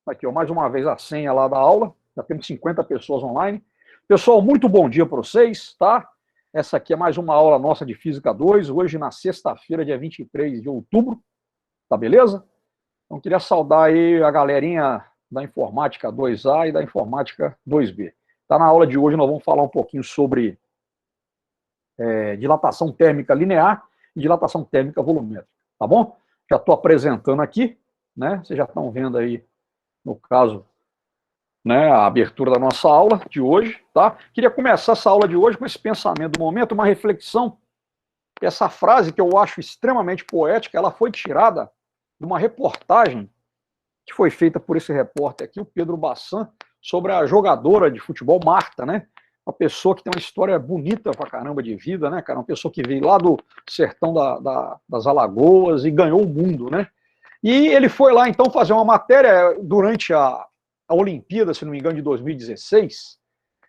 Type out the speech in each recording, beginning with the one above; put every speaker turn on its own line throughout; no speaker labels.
Aqui, ó, mais uma vez a senha lá da aula. Já temos 50 pessoas online. Pessoal, muito bom dia para vocês, tá? Essa aqui é mais uma aula nossa de Física 2, hoje na sexta-feira, dia 23 de outubro, tá beleza? Então, queria saudar aí a galerinha da Informática 2A e da Informática 2B. Tá, na aula de hoje nós vamos falar um pouquinho sobre dilatação térmica linear e dilatação térmica volumétrica, tá bom? Já estou apresentando aqui, né? Vocês já estão vendo aí, no caso, né, a abertura da nossa aula de hoje, tá? Queria começar essa aula de hoje com esse pensamento do momento, uma reflexão. Essa frase que eu acho extremamente poética, ela foi tirada de uma reportagem que foi feita por esse repórter aqui, o Pedro Bassan, sobre a jogadora de futebol Marta, né? Uma pessoa que tem uma história bonita pra caramba de vida, né, cara? Uma pessoa que veio lá do sertão das Alagoas e ganhou o mundo, né? E ele foi lá, então, fazer uma matéria durante a Olimpíada, se não me engano, de 2016,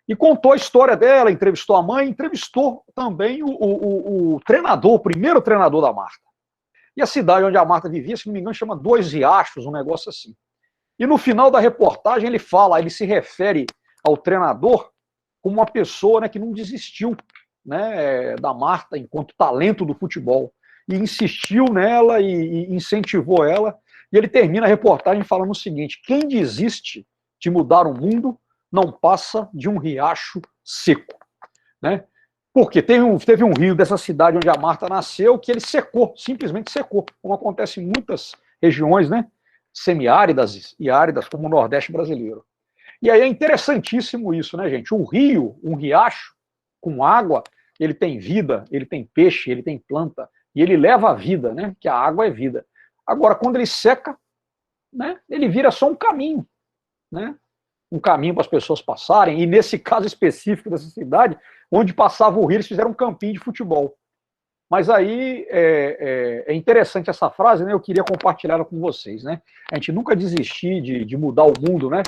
e contou a história dela, entrevistou a mãe, entrevistou também o treinador, o primeiro treinador da Marta. E a cidade onde a Marta vivia, se não me engano, chama Dois Riachos, um negócio assim. E no final da reportagem ele fala, ele se refere ao treinador como uma pessoa, né, que não desistiu, né, da Marta enquanto talento do futebol. E insistiu nela e incentivou ela. E ele termina a reportagem falando o seguinte: quem desiste de mudar o mundo não passa de um riacho seco, né? Porque teve um rio dessa cidade onde a Marta nasceu que ele secou, simplesmente secou, como acontece em muitas regiões, né, semiáridas e áridas, como o Nordeste brasileiro. E aí é interessantíssimo isso, né, gente? O rio, um riacho com água, ele tem vida, ele tem peixe, ele tem planta, e ele leva a vida, né? Que a água é vida. Agora, quando ele seca, né, ele vira só um caminho, né? Um caminho para as pessoas passarem, e nesse caso específico dessa cidade, onde passava o rio, eles fizeram um campinho de futebol. Mas aí é interessante essa frase, né? Eu queria compartilhar ela com vocês, né? A gente nunca desistir de mudar o mundo, né?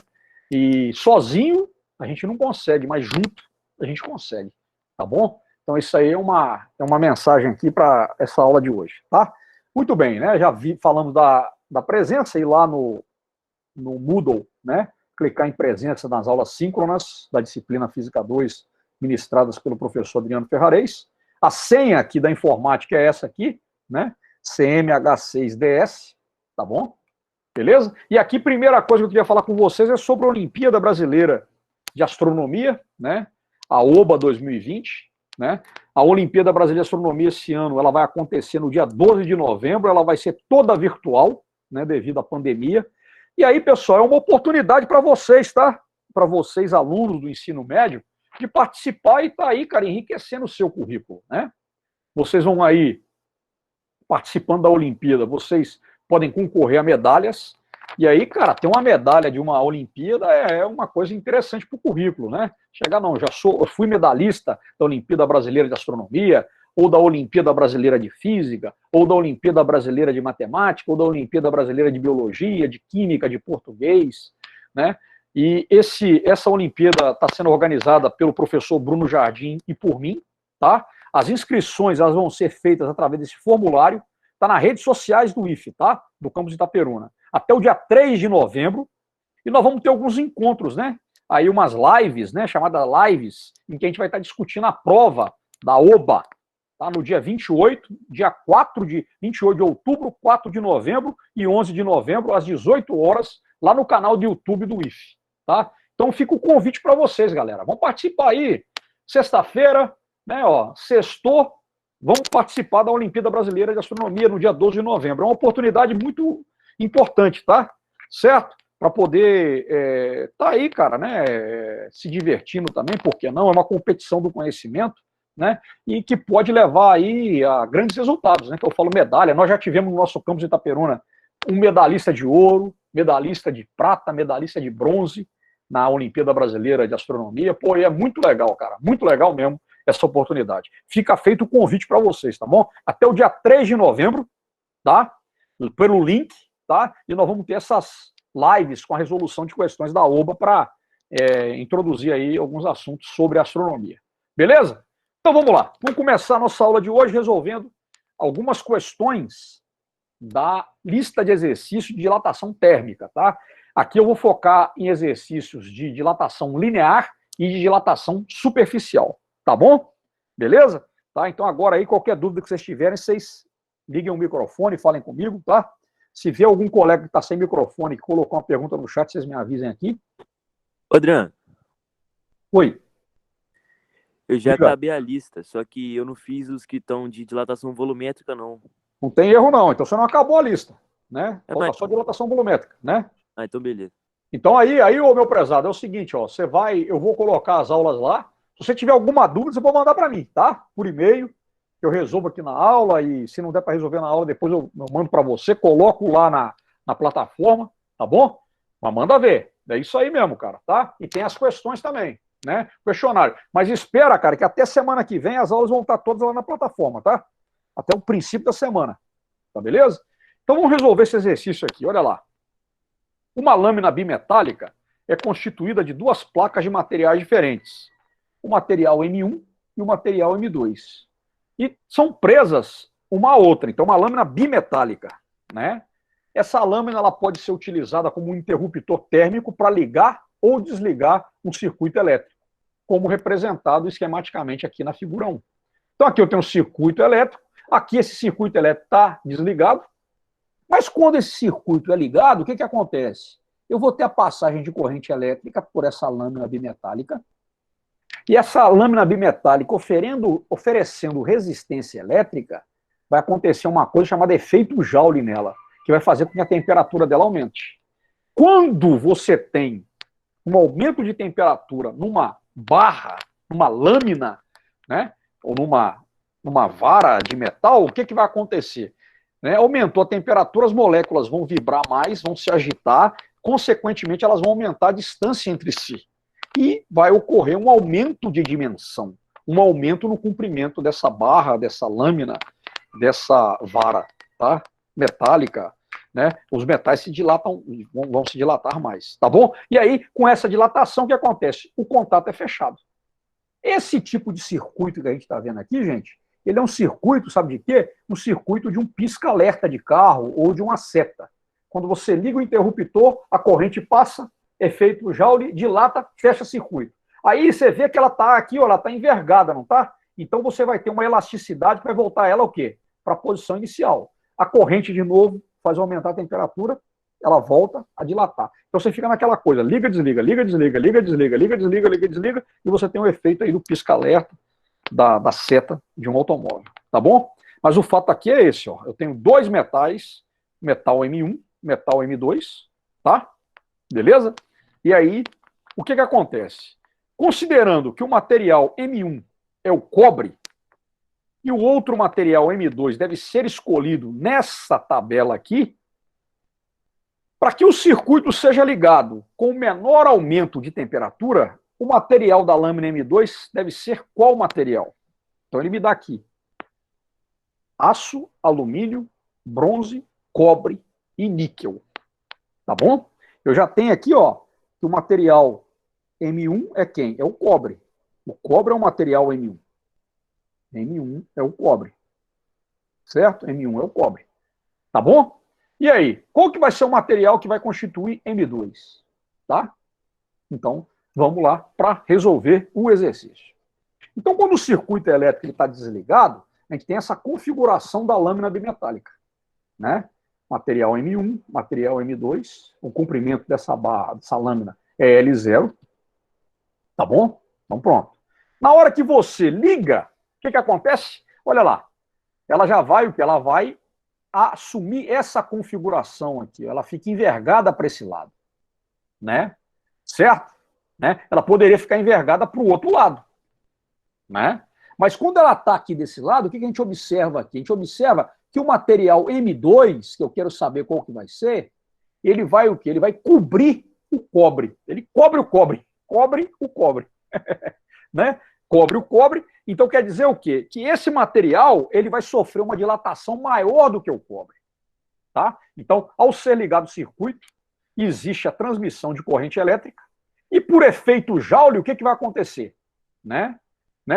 E sozinho a gente não consegue, mas junto a gente consegue, tá bom? Então isso aí é uma mensagem aqui para essa aula de hoje, tá? Muito bem, né? Falamos da presença, ir lá no Moodle, né? Clicar em presença nas aulas síncronas da disciplina Física 2, ministradas pelo professor Adriano Ferrarez. A senha aqui da informática é essa aqui, né? CMH6DS, tá bom? Beleza? E aqui, primeira coisa que eu queria falar com vocês é sobre a Olimpíada Brasileira de Astronomia, né? A OBA 2020, né? A Olimpíada Brasileira de Astronomia esse ano, ela vai acontecer no dia 12 de novembro, ela vai ser toda virtual, né, devido à pandemia. E aí, pessoal, é uma oportunidade para vocês, tá? Para vocês, alunos do ensino médio, de participar e tá aí, cara, enriquecendo o seu currículo, né? Vocês vão aí participando da Olimpíada, vocês podem concorrer a medalhas. E aí, cara, ter uma medalha de uma Olimpíada é uma coisa interessante para o currículo, né? Chegar, não, eu fui medalhista da Olimpíada Brasileira de Astronomia, ou da Olimpíada Brasileira de Física, ou da Olimpíada Brasileira de Matemática, ou da Olimpíada Brasileira de Biologia, de Química, de Português, né? E essa Olimpíada está sendo organizada pelo professor Bruno Jardim e por mim, tá? As inscrições elas vão ser feitas através desse formulário, tá nas redes sociais do IFE, tá? Do campus Itaperuna. Até o dia 3 de novembro, e nós vamos ter alguns encontros, né? Aí umas lives, né? Chamadas lives, em que a gente vai estar discutindo a prova da OBA, tá? No dia 28, dia 28 de outubro, 4 de novembro e 11 de novembro, às 18 horas, lá no canal do YouTube do IFE, tá? Então fica o convite para vocês, galera. Vamos participar aí, sexta-feira, né? Ó, sextou, vamos participar da Olimpíada Brasileira de Astronomia no dia 12 de novembro. É uma oportunidade muito importante, tá? Certo? Para poder tá aí, cara, né? Se divertindo também, por que não? É uma competição do conhecimento, né? E que pode levar aí a grandes resultados, né? Que eu falo medalha. Nós já tivemos no nosso campus de Itaperuna um medalhista de ouro, medalhista de prata, medalhista de bronze na Olimpíada Brasileira de Astronomia. Pô, e é muito legal, cara, muito legal mesmo essa oportunidade. Fica feito o convite para vocês, tá bom? Até o dia 3 de novembro, tá? Pelo link, tá? E nós vamos ter essas lives com a resolução de questões da OBA para introduzir aí alguns assuntos sobre astronomia. Beleza? Então vamos lá. Vamos começar a nossa aula de hoje resolvendo algumas questões da lista de exercícios de dilatação térmica, tá? Aqui eu vou focar em exercícios de dilatação linear e de dilatação superficial, tá bom? Beleza? Tá? Então agora aí, qualquer dúvida que vocês tiverem, vocês liguem o microfone e falem comigo, tá? Se vê algum colega que está sem microfone que colocou uma pergunta no chat, vocês me avisem aqui.
Adriano.
Oi.
Eu já acabei a lista, só que eu não fiz os que estão de dilatação volumétrica, não.
Não tem erro, não. Então você não acabou a lista, né? Falta só dilatação volumétrica, né?
Ah, então beleza.
Então aí, ô meu prezado, é o seguinte, ó, você vai, eu vou colocar as aulas lá. Se você tiver alguma dúvida, você pode mandar para mim, tá? Por e-mail, eu resolvo aqui na aula e se não der para resolver na aula, depois eu mando para você, coloco lá na plataforma, tá bom? Mas manda ver. É isso aí mesmo, cara, tá? E tem as questões também, né? Questionário. Mas espera, cara, que até semana que vem as aulas vão estar todas lá na plataforma, tá? Até o princípio da semana, tá beleza? Então vamos resolver esse exercício aqui, olha lá. Uma lâmina bimetálica é constituída de duas placas de materiais diferentes, o material M1 e o material M2. E são presas uma à outra, então uma lâmina bimetálica, né? Essa lâmina ela pode ser utilizada como um interruptor térmico para ligar ou desligar um circuito elétrico, como representado esquematicamente aqui na figura 1. Então aqui eu tenho um circuito elétrico, aqui esse circuito elétrico está desligado, mas quando esse circuito é ligado, o que acontece? Eu vou ter a passagem de corrente elétrica por essa lâmina bimetálica, e essa lâmina bimetálica oferecendo resistência elétrica, vai acontecer uma coisa chamada efeito Joule nela, que vai fazer com que a temperatura dela aumente. Quando você tem um aumento de temperatura numa barra, numa lâmina, né, ou numa vara de metal, o que vai acontecer? Aumentou a temperatura, as moléculas vão vibrar mais, vão se agitar, consequentemente elas vão aumentar a distância entre si. E vai ocorrer um aumento de dimensão, um aumento no comprimento dessa barra, dessa lâmina, dessa vara, tá? Metálica, né? Os metais se dilatam, vão se dilatar mais, tá bom? E aí, com essa dilatação, o que acontece? O contato é fechado. Esse tipo de circuito que a gente está vendo aqui, gente, ele é um circuito, sabe de quê? Um circuito de um pisca-alerta de carro ou de uma seta. Quando você liga o interruptor, a corrente passa, efeito Joule, dilata, fecha circuito. Aí você vê que ela está aqui, ó, ela está envergada, não está? Então você vai ter uma elasticidade que vai voltar ela o quê? Para a posição inicial. A corrente, de novo, faz aumentar a temperatura, ela volta a dilatar. Então você fica naquela coisa, liga, desliga, liga, desliga, liga, desliga, liga, desliga, liga, desliga, e você tem um efeito aí do pisca-alerta da seta de um automóvel, tá bom? Mas o fato aqui é esse, ó. Eu tenho dois metais, metal M1, metal M2, tá? Beleza? E aí, o que acontece? Considerando que o material M1 é o cobre e o outro material M2 deve ser escolhido nessa tabela aqui, para que o circuito seja ligado com o menor aumento de temperatura, o material da lâmina M2 deve ser qual material? Então ele me dá aqui aço, alumínio, bronze, cobre e níquel. Tá bom? Eu já tenho aqui, ó, que o material M1 é quem? É o cobre. O cobre é o material M1. M1 é o cobre. Certo? M1 é o cobre. Tá bom? E aí, qual que vai ser o material que vai constituir M2? Tá? Então, vamos lá para resolver o exercício. Então, quando o circuito elétrico está desligado, a gente tem essa configuração da lâmina bimetálica, né? Material M1, material M2, o comprimento dessa barra, dessa lâmina é L0, tá bom? Então pronto. Na hora que você liga, o que acontece? Olha lá, ela já vai, o que? Ela vai assumir essa configuração aqui, ela fica envergada para esse lado, né? Certo? Né? Ela poderia ficar envergada para o outro lado, né? Mas quando ela está aqui desse lado, o que a gente observa aqui? A gente observa que o material M2, que eu quero saber qual que vai ser, ele vai o quê? Ele vai cobrir o cobre. Ele cobre o cobre. Cobre o cobre. Né? Cobre o cobre. Então quer dizer o quê? Que esse material ele vai sofrer uma dilatação maior do que o cobre. Tá? Então, ao ser ligado o circuito, existe a transmissão de corrente elétrica e por efeito Joule, o que vai acontecer? Né?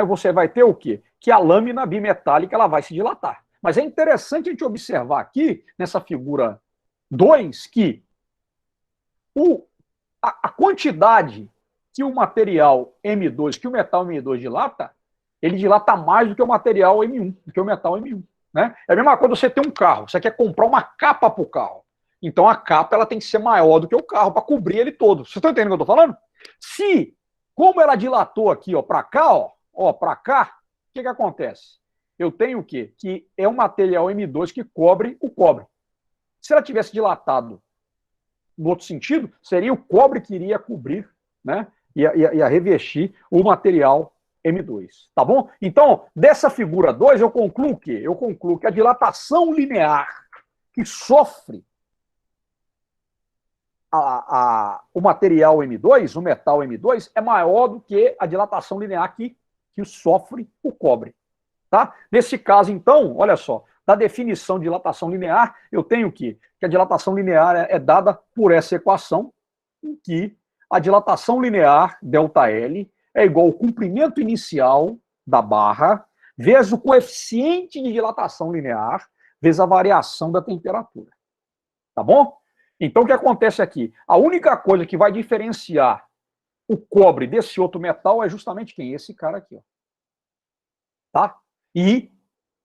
Você vai ter o quê? Que a lâmina bimetálica ela vai se dilatar. Mas é interessante a gente observar aqui, nessa figura 2, que A quantidade que o material M2, que o metal M2 dilata, ele dilata mais do que o material M1, do que o metal M1. Né? É a mesma coisa você ter um carro, você quer comprar uma capa para o carro. Então a capa ela tem que ser maior do que o carro para cobrir ele todo. Vocês estão entendendo o que eu estou falando? Se, como ela dilatou aqui para cá, para cá, o que acontece? Eu tenho o quê? Que é um material M2 que cobre o cobre. Se ela tivesse dilatado no outro sentido, seria o cobre que iria cobrir, né? Ia revestir o material M2, tá bom? Então, dessa figura 2, eu concluo o quê? Eu concluo que a dilatação linear que sofre o material M2, o metal M2, é maior do que a dilatação linear que sofre o cobre. Tá? Nesse caso, então, olha só, da definição de dilatação linear, eu tenho que a dilatação linear é dada por essa equação, em que a dilatação linear, ΔL, é igual ao comprimento inicial da barra, vezes o coeficiente de dilatação linear, vezes a variação da temperatura. Tá bom? Então, o que acontece aqui? A única coisa que vai diferenciar o cobre desse outro metal é justamente quem? Esse cara aqui, ó. Tá? E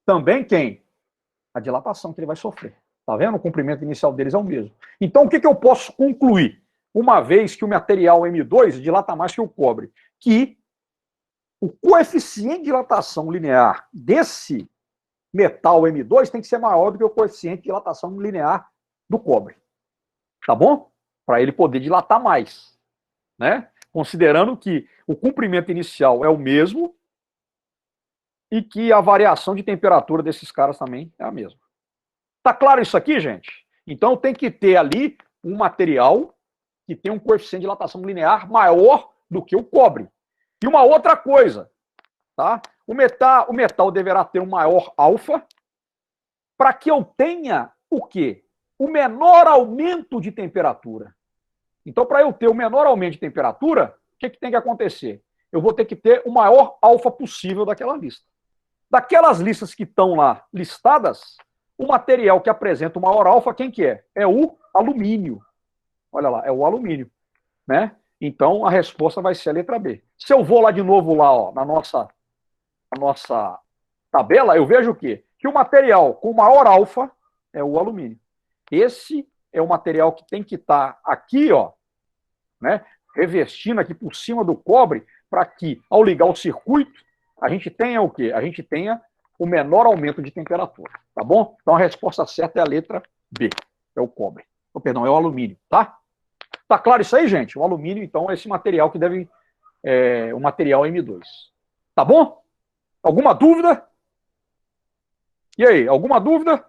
também quem? A dilatação que ele vai sofrer. Tá vendo? O comprimento inicial deles é o mesmo. Então, o que eu posso concluir? Uma vez que o material M2 dilata mais que o cobre, que o coeficiente de dilatação linear desse metal M2 tem que ser maior do que o coeficiente de dilatação linear do cobre. Tá bom? Para ele poder dilatar mais. Né? Considerando que o comprimento inicial é o mesmo e que a variação de temperatura desses caras também é a mesma. Tá claro isso aqui, gente? Então tem que ter ali um material que tem um coeficiente de dilatação linear maior do que o cobre. E uma outra coisa, tá? O metal deverá ter um maior alfa para que eu tenha o quê? O menor aumento de temperatura. Então, para eu ter o menor aumento de temperatura, o que tem que acontecer? Eu vou ter que ter o maior alfa possível daquela lista. Daquelas listas que estão lá listadas, o material que apresenta o maior alfa, quem que é? É o alumínio. Olha lá, é o alumínio. Né? Então, a resposta vai ser a letra B. Se eu vou lá de novo, lá, ó, na nossa tabela, eu vejo o quê? Que o material com maior alfa é o alumínio. Esse é o material que tem que estar aqui, ó, né, revestindo aqui por cima do cobre, para que, ao ligar o circuito, a gente tenha o quê? A gente tenha o menor aumento de temperatura, tá bom? Então a resposta certa é a letra B, é o cobre. Oh, perdão, é o alumínio, tá? Tá claro isso aí, gente? O alumínio, então, é esse material que deve... o material M2. Tá bom? Alguma dúvida? E aí, alguma dúvida?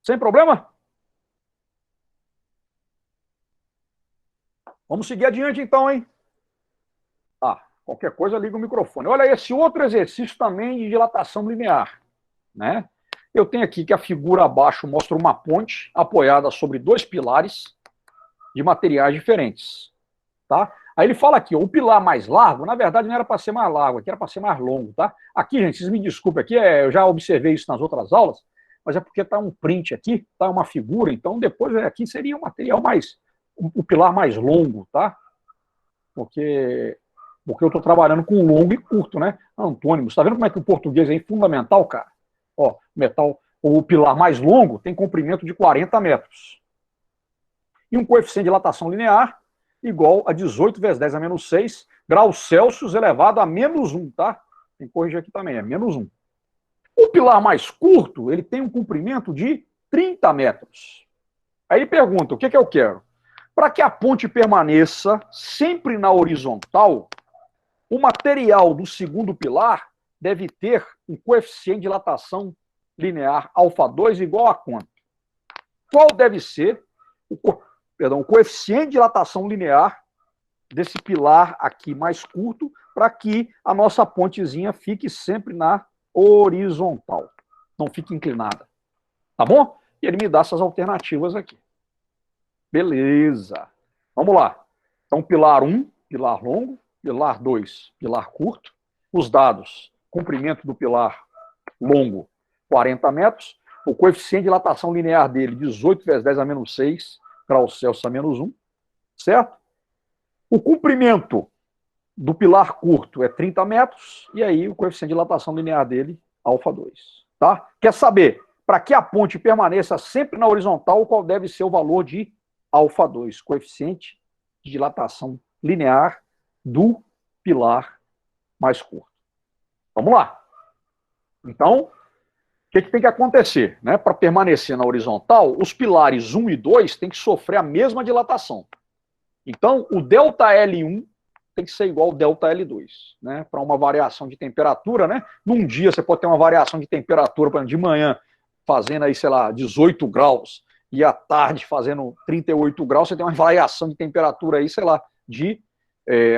Sem problema? Vamos seguir adiante, então, hein? Qualquer coisa, liga o microfone. Olha esse outro exercício também de dilatação linear. Né? Eu tenho aqui que a figura abaixo mostra uma ponte apoiada sobre dois pilares de materiais diferentes. Tá? Aí ele fala aqui, ó, o pilar mais largo, na verdade não era para ser mais largo, aqui era para ser mais longo. Tá? Aqui, gente, vocês me desculpem, aqui eu já observei isso nas outras aulas, mas é porque está um print aqui, está uma figura, então depois aqui seria um material mais, o pilar mais longo, tá? Porque eu estou trabalhando com longo e curto, né? Antônimos. Está vendo como é que o português é fundamental, cara? Ó, o pilar mais longo tem comprimento de 40 metros. E um coeficiente de dilatação linear igual a 18 vezes 10 a menos 6 graus Celsius elevado a menos 1, tá? Tem que corrigir aqui também, é menos 1. O pilar mais curto, ele tem um comprimento de 30 metros. Aí ele pergunta, o que eu quero? Para que a ponte permaneça sempre na horizontal, o material do segundo pilar deve ter um coeficiente de dilatação linear alfa2 igual a quanto? Qual deve ser o coeficiente de dilatação linear desse pilar aqui mais curto para que a nossa pontezinha fique sempre na horizontal, não fique inclinada. Tá bom? E ele me dá essas alternativas aqui. Beleza. Vamos lá. Então, pilar 1, pilar longo. Pilar 2, pilar curto. Os dados, comprimento do pilar longo, 40 metros. O coeficiente de dilatação linear dele, 18 vezes 10 a menos 6 graus Celsius a menos 1, certo? O comprimento do pilar curto é 30 metros, e aí o coeficiente de dilatação linear dele, α2. Tá? Quer saber, para que a ponte permaneça sempre na horizontal, qual deve ser o valor de α2, coeficiente de dilatação linear do pilar mais curto. Vamos lá. Então, o que tem que acontecer? Né? Para permanecer na horizontal, os pilares 1 e 2 têm que sofrer a mesma dilatação. Então, o ΔL1 tem que ser igual ao ΔL2, né? Para uma variação de temperatura, né? Num dia você pode ter uma variação de temperatura, por exemplo, de manhã fazendo aí, sei lá, 18 graus, e à tarde fazendo 38 graus, você tem uma variação de temperatura aí, sei lá, de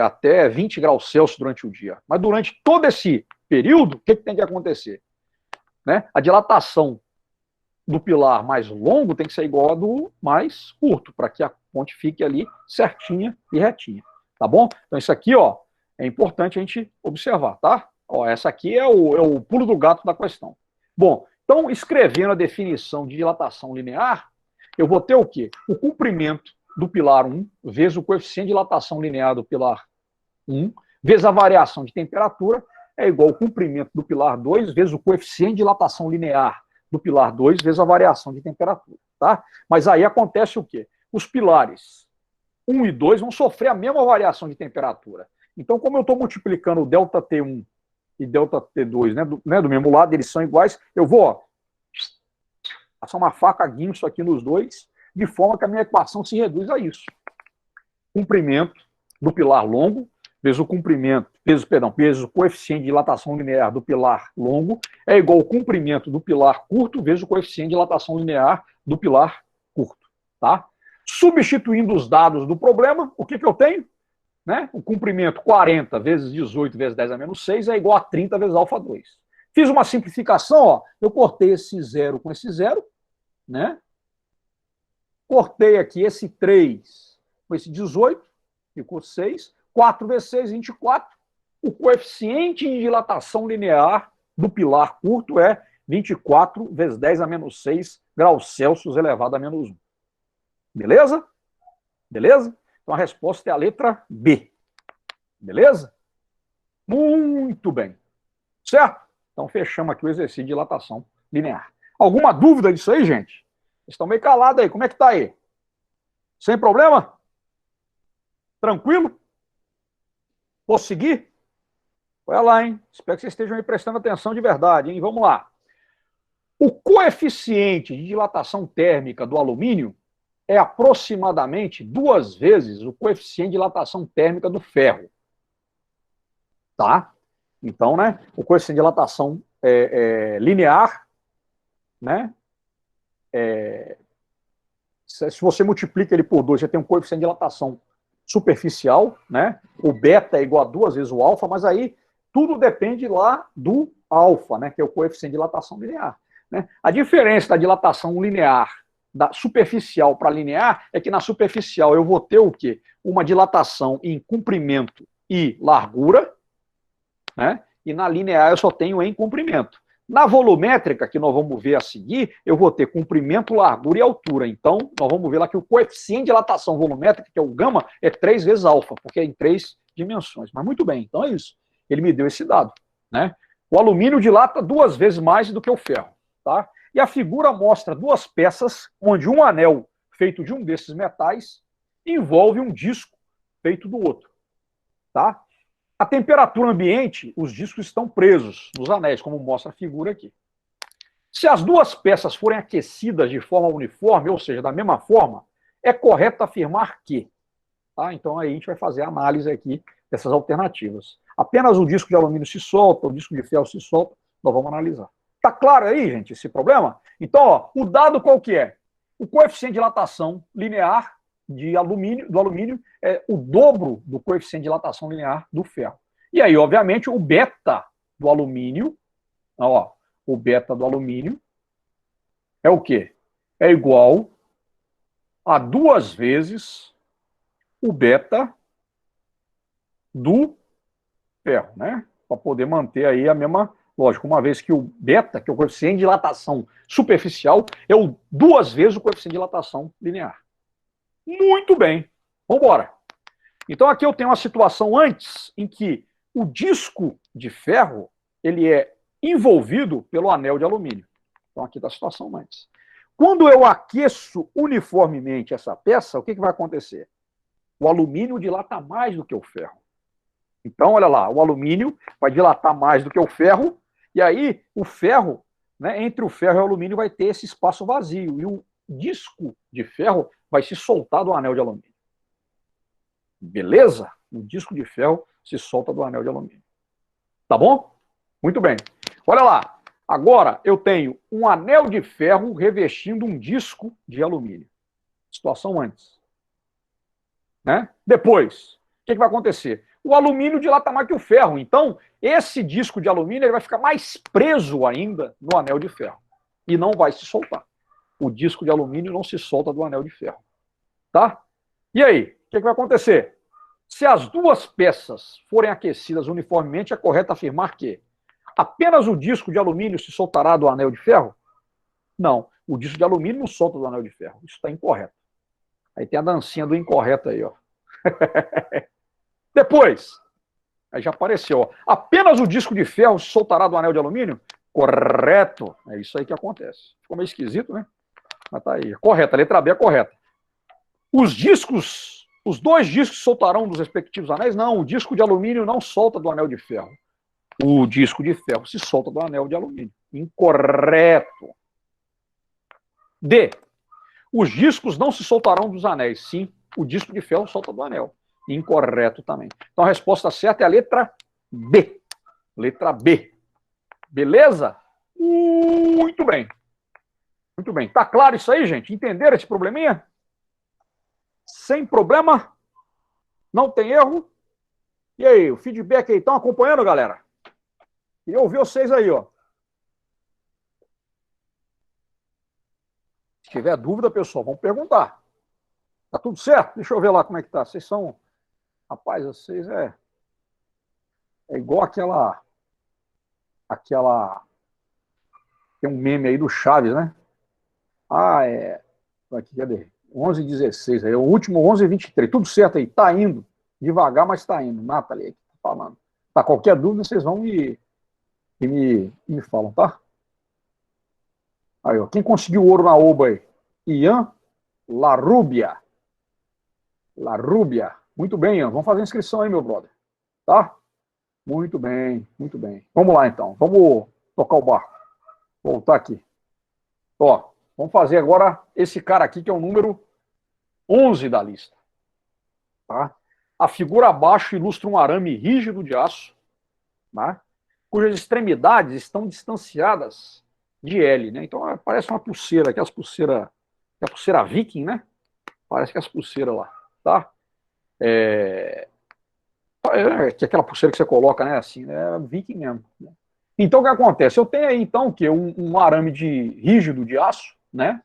até 20 graus Celsius durante o dia. Mas durante todo esse período, o que tem que acontecer? Né? A dilatação do pilar mais longo tem que ser igual a do mais curto, para que a ponte fique ali certinha e retinha. Tá bom? Então isso aqui, ó, é importante a gente observar, tá? Ó, essa aqui é o pulo do gato da questão. Bom, então escrevendo a definição de dilatação linear, eu vou ter o quê? O comprimento do pilar 1 vezes o coeficiente de dilatação linear do pilar 1 vezes a variação de temperatura é igual ao comprimento do pilar 2 vezes o coeficiente de dilatação linear do pilar 2 vezes a variação de temperatura, tá? Mas aí acontece o quê? Os pilares 1 e 2 vão sofrer a mesma variação de temperatura. Então, como eu estou multiplicando o ΔT1 e ΔT2, né, do mesmo lado, eles são iguais, eu vou, ó, passar uma faca guincho aqui nos dois, de forma que a minha equação se reduz a isso. Comprimento do pilar longo vezes o comprimento, vezes o coeficiente de dilatação linear do pilar longo é igual ao comprimento do pilar curto vezes o coeficiente de dilatação linear do pilar curto, tá? Substituindo os dados do problema, o que eu tenho? Né? O comprimento 40 vezes 18 vezes 10 a menos 6 é igual a 30 vezes α2. Fiz uma simplificação, ó, eu cortei esse zero com esse zero, né? Cortei aqui esse 3 com esse 18, ficou 6. 4 vezes 6, 24. O coeficiente de dilatação linear do pilar curto é 24 vezes 10 a menos 6 graus Celsius elevado a menos 1. Beleza? Beleza? Então a resposta é a letra B. Beleza? Muito bem. Certo? Então fechamos aqui o exercício de dilatação linear. Alguma dúvida disso aí, gente? Vocês estão meio calados aí. Como é que tá aí? Sem problema? Tranquilo? Posso seguir? Olha lá, hein? Espero que vocês estejam aí prestando atenção de verdade, hein? Vamos lá. O coeficiente de dilatação térmica do alumínio é aproximadamente 2 vezes o coeficiente de dilatação térmica do ferro. Tá? Então, né? O coeficiente de dilatação linear, né? Se você multiplica ele por 2, você tem um coeficiente de dilatação superficial, né? O beta é igual a 2 vezes o alfa, mas aí tudo depende lá do alfa, né? Que é o coeficiente de dilatação linear. Né? A diferença da dilatação linear, da superficial para linear, é que na superficial eu vou ter o quê? Uma dilatação em comprimento e largura, né? E na linear eu só tenho em comprimento. Na volumétrica, que nós vamos ver a seguir, eu vou ter comprimento, largura e altura. Então, nós vamos ver lá que o coeficiente de dilatação volumétrica, que é o gama, é 3 vezes alfa, porque é em 3 dimensões. Mas muito bem, então é isso. Ele me deu esse dado. Né? O alumínio dilata 2 vezes mais do que o ferro. Tá? E a figura mostra 2 peças, onde um anel feito de um desses metais envolve um disco feito do outro. Tá? A temperatura ambiente, os discos estão presos nos anéis, como mostra a figura aqui. Se as 2 peças forem aquecidas de forma uniforme, ou seja, da mesma forma, é correto afirmar que. Tá? Então aí a gente vai fazer a análise aqui dessas alternativas. Apenas o disco de alumínio se solta, o disco de ferro se solta, nós vamos analisar. Tá claro aí, gente, esse problema? Então, ó, o dado qual que é? O coeficiente de dilatação linear do alumínio é o dobro do coeficiente de dilatação linear do ferro. E aí, obviamente, o beta do alumínio, ó, o beta do alumínio é o quê? É igual a 2 vezes o beta do ferro, né? Para poder manter aí a mesma lógica. Uma vez que o beta, que é o coeficiente de dilatação superficial, é 2 vezes o coeficiente de dilatação linear. Muito bem. Vamos embora. Então aqui eu tenho uma situação antes em que o disco de ferro ele é envolvido pelo anel de alumínio. Então aqui está a situação antes. Quando eu aqueço uniformemente essa peça, o que vai acontecer? O alumínio dilata mais do que o ferro. Então, olha lá, o alumínio vai dilatar mais do que o ferro, e aí o ferro, né, entre o ferro e o alumínio vai ter esse espaço vazio, e o disco de ferro vai se soltar do anel de alumínio. Beleza? O disco de ferro se solta do anel de alumínio. Tá bom? Muito bem. Olha lá. Agora eu tenho um anel de ferro revestindo um disco de alumínio. Situação antes. Né? Depois, o que vai acontecer? O alumínio dilata mais que o ferro. Então, esse disco de alumínio ele vai ficar mais preso ainda no anel de ferro. E não vai se soltar. O disco de alumínio não se solta do anel de ferro. Tá? E aí? O que vai acontecer? Se as duas peças forem aquecidas uniformemente, é correto afirmar que apenas o disco de alumínio se soltará do anel de ferro? Não. O disco de alumínio não solta do anel de ferro. Isso está incorreto. Aí tem a dancinha do incorreto aí, ó. Depois, aí já apareceu, ó. Apenas o disco de ferro se soltará do anel de alumínio? Correto. É isso aí que acontece. Ficou meio esquisito, né? Mas tá aí. Correto. A letra B é correta. Os dois discos soltarão dos respectivos anéis? Não, o disco de alumínio não solta do anel de ferro. O disco de ferro se solta do anel de alumínio. Incorreto. D. Os discos não se soltarão dos anéis. Sim, o disco de ferro solta do anel. Incorreto também. Então a resposta certa é a letra B. Letra B. Beleza? Muito bem. Muito bem. Tá claro isso aí, gente? Entenderam esse probleminha? Sem problema? Não tem erro? E aí, o feedback aí, estão acompanhando, galera? Queria ouvir vocês aí, ó. Se tiver dúvida, pessoal, vamos perguntar. Tá tudo certo? Deixa eu ver lá como é que tá. Vocês são... Rapaz, vocês é igual aquela... Tem um meme aí do Chaves, né? Ah, aqui, cadê? 11h16, aí o último 11h23. Tudo certo aí, tá indo. Devagar, mas tá indo. Nathalie aí, tá falando. Tá, qualquer dúvida, vocês vão me falam, tá? Aí, ó, quem conseguiu ouro na OBA aí? Ian Larrubia. Larrubia. Muito bem, Ian. Vamos fazer a inscrição aí, meu brother. Tá? Muito bem, muito bem. Vamos lá, então. Vamos tocar o barco. Voltar aqui. Ó, vamos fazer agora esse cara aqui, que é o número 11 da lista. Tá? A figura abaixo ilustra um arame rígido de aço, tá? Cujas extremidades estão distanciadas de L, né? Então parece uma pulseira, aquelas pulseiras, a pulseira viking, né? Parece que as pulseiras lá, tá? Que é aquela pulseira que você coloca, né? Assim, né? Viking mesmo. Né? Então o que acontece? Eu tenho aí então que um arame rígido de aço, né?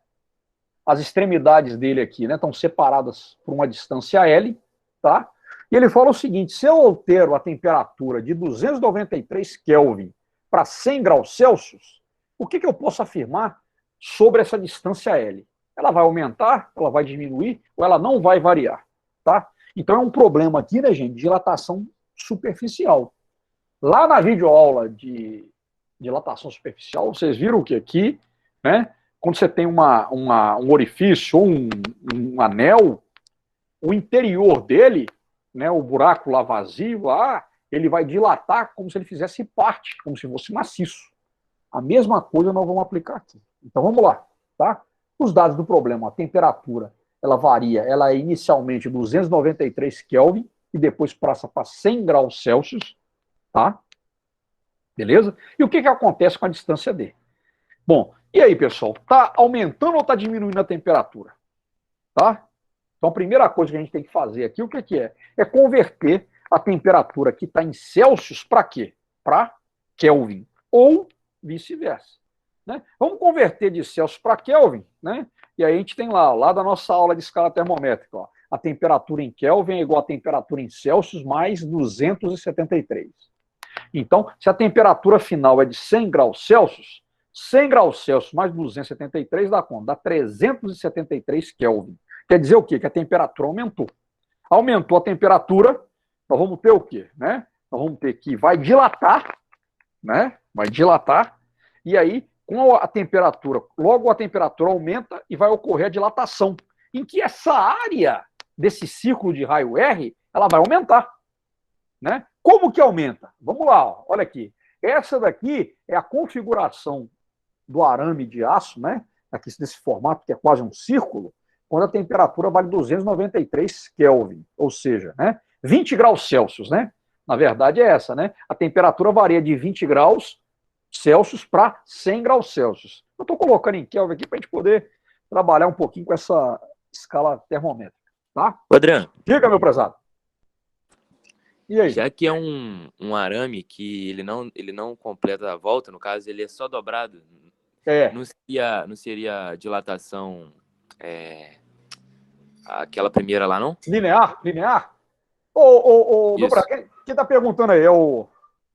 As extremidades dele aqui, né? Estão separadas por uma distância L, tá? E ele fala o seguinte: se eu altero a temperatura de 293 Kelvin para 100 graus Celsius, o que eu posso afirmar sobre essa distância L? Ela vai aumentar, ela vai diminuir, ou ela não vai variar, tá? Então é um problema aqui, né, gente, de dilatação superficial. Lá na videoaula de dilatação superficial, vocês viram o que aqui, né? Quando você tem um orifício ou um anel, o interior dele, né, o buraco lá vazio, ele vai dilatar como se ele fizesse parte, como se fosse maciço. A mesma coisa nós vamos aplicar aqui. Então vamos lá, tá? Os dados do problema, a temperatura, ela varia, ela é inicialmente 293 Kelvin e depois passa para 100 graus Celsius, tá? Beleza? E o que acontece com a distância D? Bom, e aí, pessoal? Tá aumentando ou tá diminuindo a temperatura? Tá? Então, a primeira coisa que a gente tem que fazer aqui, o que é? É converter a temperatura que está em Celsius para quê? Para Kelvin. Ou vice-versa. Né? Vamos converter de Celsius para Kelvin, né? E aí a gente tem lá da nossa aula de escala termométrica, ó, a temperatura em Kelvin é igual à temperatura em Celsius mais 273. Então, se a temperatura final é de 100 graus Celsius, 100 graus Celsius mais 273 dá quanto? Dá 373 Kelvin. Quer dizer o quê? Que a temperatura aumentou. Aumentou a temperatura, nós vamos ter o quê? Né? Nós vamos ter que vai dilatar, né? Vai dilatar, e aí, com a temperatura, logo a temperatura aumenta e vai ocorrer a dilatação, em que essa área desse círculo de raio R, ela vai aumentar. Né? Como que aumenta? Vamos lá, ó, olha aqui. Essa daqui é a configuração do arame de aço, né? Aqui nesse formato que é quase um círculo, quando a temperatura vale 293 Kelvin, ou seja, né, 20 graus Celsius, né? Na verdade é essa, né? A temperatura varia de 20 graus Celsius para 100 graus Celsius. Eu estou colocando em Kelvin aqui para a gente poder trabalhar um pouquinho com essa escala termométrica, tá?
Adriano,
Diga, meu prezado. E aí?
já que é um arame que ele não completa a volta, no caso, ele é só dobrado, não seria dilatação aquela primeira lá, não?
Linear? Linear? Meu prezado, quem tá perguntando aí?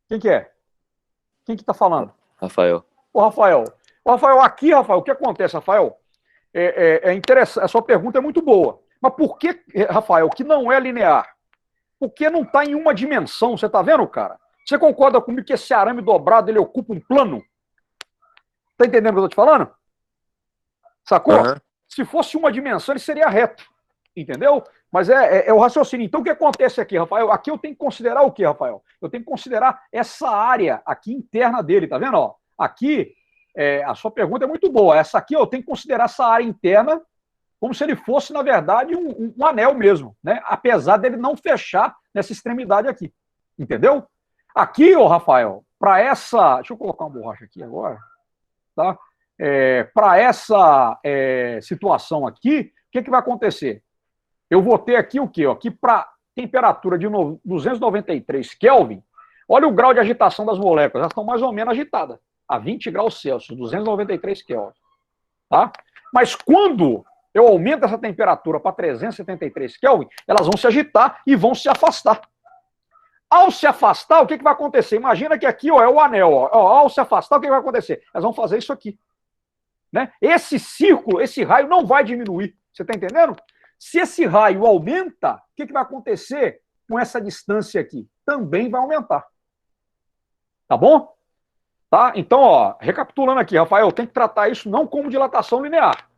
Quem que é? Quem que tá falando?
Rafael.
Rafael. Rafael, aqui, Rafael, o que acontece, Rafael? É interessante, a sua pergunta é muito boa. Mas por que, Rafael, que não é linear? Porque não está em uma dimensão, você está vendo, cara? Você concorda comigo que esse arame dobrado, ele ocupa um plano? Tá entendendo o que eu tô te falando? Sacou? Uhum. Se fosse uma dimensão, ele seria reto. Entendeu? Mas é o raciocínio. Então, o que acontece aqui, Rafael? Aqui eu tenho que considerar o quê, Rafael? Eu tenho que considerar essa área aqui interna dele, tá vendo? Ó, aqui, a sua pergunta é muito boa. Essa aqui, eu tenho que considerar essa área interna como se ele fosse, na verdade, um anel mesmo, né? Apesar dele não fechar nessa extremidade aqui. Entendeu? Aqui, ô Rafael, para essa... Deixa eu colocar uma borracha aqui agora. Tá? Para essa situação aqui, o que vai acontecer? Eu vou ter aqui o quê? Aqui para temperatura de 293 Kelvin, olha o grau de agitação das moléculas, elas estão mais ou menos agitadas, a 20 graus Celsius, 293 Kelvin. Tá? Mas quando eu aumento essa temperatura para 373 Kelvin, elas vão se agitar e vão se afastar. Ao se afastar, o que vai acontecer? Imagina que aqui é o anel. Ao se afastar, o que vai acontecer? Elas vão fazer isso aqui. Né? Esse círculo, esse raio não vai diminuir. Você está entendendo? Se esse raio aumenta, o que vai acontecer com essa distância aqui? Também vai aumentar. Tá bom? Tá? Então, ó, recapitulando aqui, Rafael, tem que tratar isso não como dilatação linear,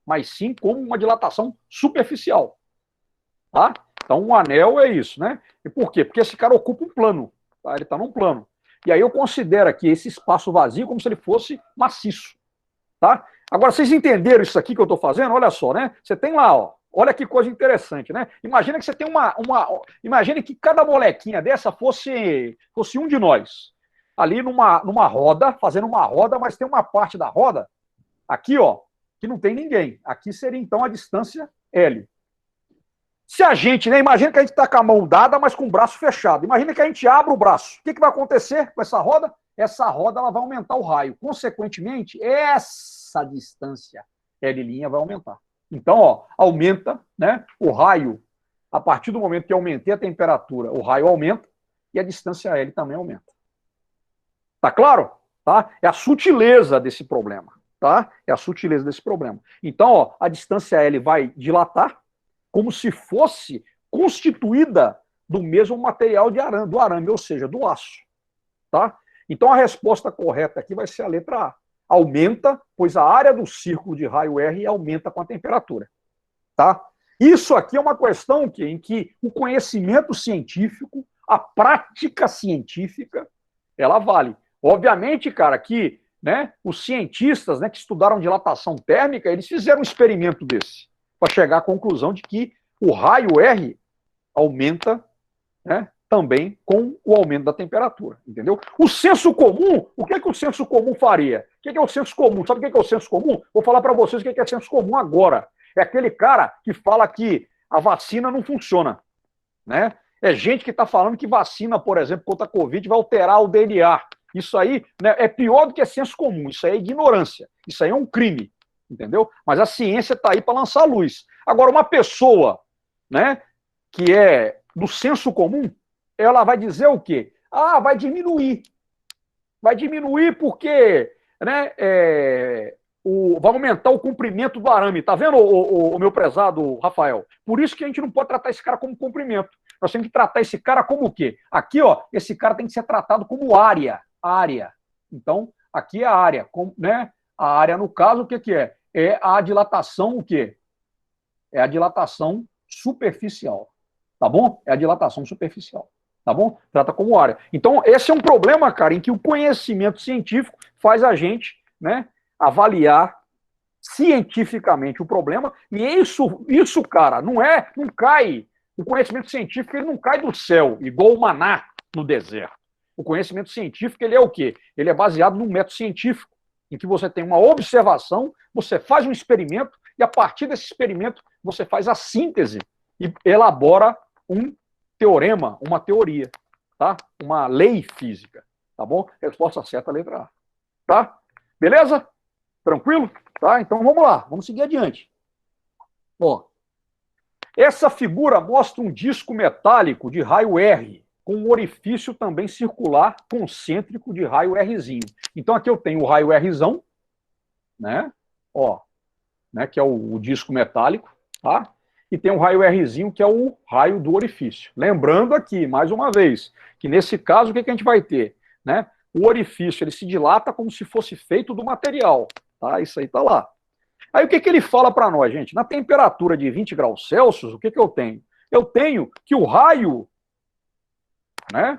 mas sim como uma dilatação superficial. Tá? Então, um anel é isso, né? E por quê? Porque esse cara ocupa um plano. Tá? Ele está num plano. E aí eu considero aqui esse espaço vazio como se ele fosse maciço. Tá? Agora, vocês entenderam isso aqui que eu estou fazendo? Olha só, né? Você tem lá, ó. Olha que coisa interessante, né? Imagina que você tem Imagine que cada molequinha dessa fosse um de nós. Ali numa roda, fazendo uma roda, mas tem uma parte da roda, aqui, ó, que não tem ninguém. Aqui seria, então, a distância L. Se a gente, né? Imagina que a gente está com a mão dada, mas com o braço fechado. Imagina que a gente abre o braço. O que vai acontecer com essa roda? Essa roda ela vai aumentar o raio. Consequentemente, essa distância L' vai aumentar. Então, ó, aumenta, né? O raio, a partir do momento que eu aumentei a temperatura, o raio aumenta e a distância L também aumenta. Tá claro? Tá? É a sutileza desse problema. Tá? É a sutileza desse problema. Então, ó, a distância L vai dilatar como se fosse constituída do mesmo material do arame, ou seja, do aço. Tá? Então, a resposta correta aqui vai ser a letra A. Aumenta, pois a área do círculo de raio R aumenta com a temperatura. Tá? Isso aqui é uma questão em que o conhecimento científico, a prática científica, ela vale. Obviamente, cara, que, né, os cientistas, né, que estudaram dilatação térmica, eles fizeram um experimento desse, para chegar à conclusão de que o raio R aumenta, né, também com o aumento da temperatura, entendeu? O senso comum, o que o senso comum faria? O que é o senso comum? Sabe o que é o senso comum? Vou falar para vocês o que é senso comum agora. É aquele cara que fala que a vacina não funciona, né? É gente que está falando que vacina, por exemplo, contra a Covid vai alterar o DNA. Isso aí, né, é pior do que senso comum, isso aí é ignorância, isso aí é um crime, entendeu? Mas a ciência está aí para lançar a luz. Agora, uma pessoa, né, que é do senso comum, ela vai dizer o quê? Ah, vai diminuir. Vai diminuir porque, né, vai aumentar o comprimento do arame. Tá vendo, o meu prezado Rafael? Por isso que a gente não pode tratar esse cara como comprimento. Nós temos que tratar esse cara como o quê? Aqui, ó, esse cara tem que ser tratado como área. Área. Então, aqui é a área. Né? A área, no caso, o que, que é? É a dilatação, o quê? É a dilatação superficial. Tá bom? É a dilatação superficial. Tá bom? Trata como área. Então, esse é um problema, cara, em que o conhecimento científico faz a gente, né, avaliar cientificamente o problema, e isso, cara, não cai, o conhecimento científico ele não cai do céu, igual o maná no deserto. O conhecimento científico, ele é o quê? Ele é baseado num método científico, em que você tem uma observação, você faz um experimento, e a partir desse experimento, você faz a síntese e elabora um teorema, uma teoria, tá? Uma lei física, tá bom? Resposta certa, letra A. Tá? Beleza? Tranquilo? Tá? Então vamos lá, vamos seguir adiante. Ó, essa figura mostra um disco metálico de raio R, com um orifício também circular concêntrico de raio Rzinho. Então aqui eu tenho o raio Rzão, né? Ó, né, que é o disco metálico, tá? E tem um raio Rzinho, que é o raio do orifício. Lembrando aqui, mais uma vez, que nesse caso, o que a gente vai ter? Né? O orifício ele se dilata como se fosse feito do material. Tá? Isso aí está lá. Aí o que ele fala para nós, gente? Na temperatura de 20 graus Celsius, o que eu tenho? Eu tenho que o raio, né,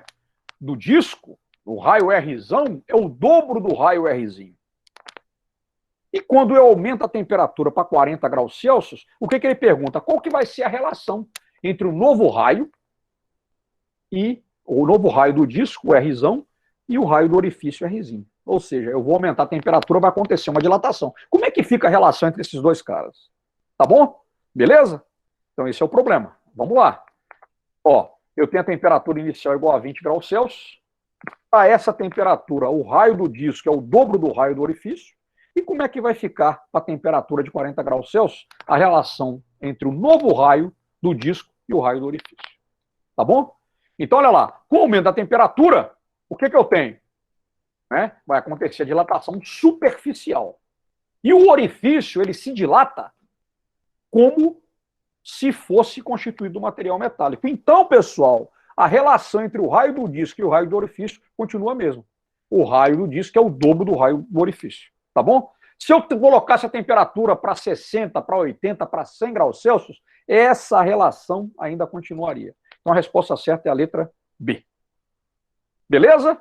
do disco, o raio Rzão, é o dobro do raio Rzinho. E quando eu aumento a temperatura para 40 graus Celsius, o que ele pergunta? Qual que vai ser a relação entre o novo raio e o novo raio do disco, o Rzão, e o raio do orifício Rzinho? Ou seja, eu vou aumentar a temperatura, vai acontecer uma dilatação. Como é que fica a relação entre esses dois caras? Tá bom? Beleza? Então esse é o problema. Vamos lá. Ó, eu tenho a temperatura inicial igual a 20 graus Celsius. A essa temperatura, o raio do disco é o dobro do raio do orifício. E como é que vai ficar a temperatura de 40 graus Celsius? A relação entre o novo raio do disco e o raio do orifício. Tá bom? Então, olha lá. Com o aumento da temperatura, o que eu tenho? Né? Vai acontecer a dilatação superficial. E o orifício, ele se dilata como se fosse constituído de material metálico. Então, pessoal, a relação entre o raio do disco e o raio do orifício continua a mesma. O raio do disco é o dobro do raio do orifício. Tá bom? Se eu colocasse a temperatura para 60, para 80, para 100 graus Celsius, essa relação ainda continuaria. Então a resposta certa é a letra B. Beleza?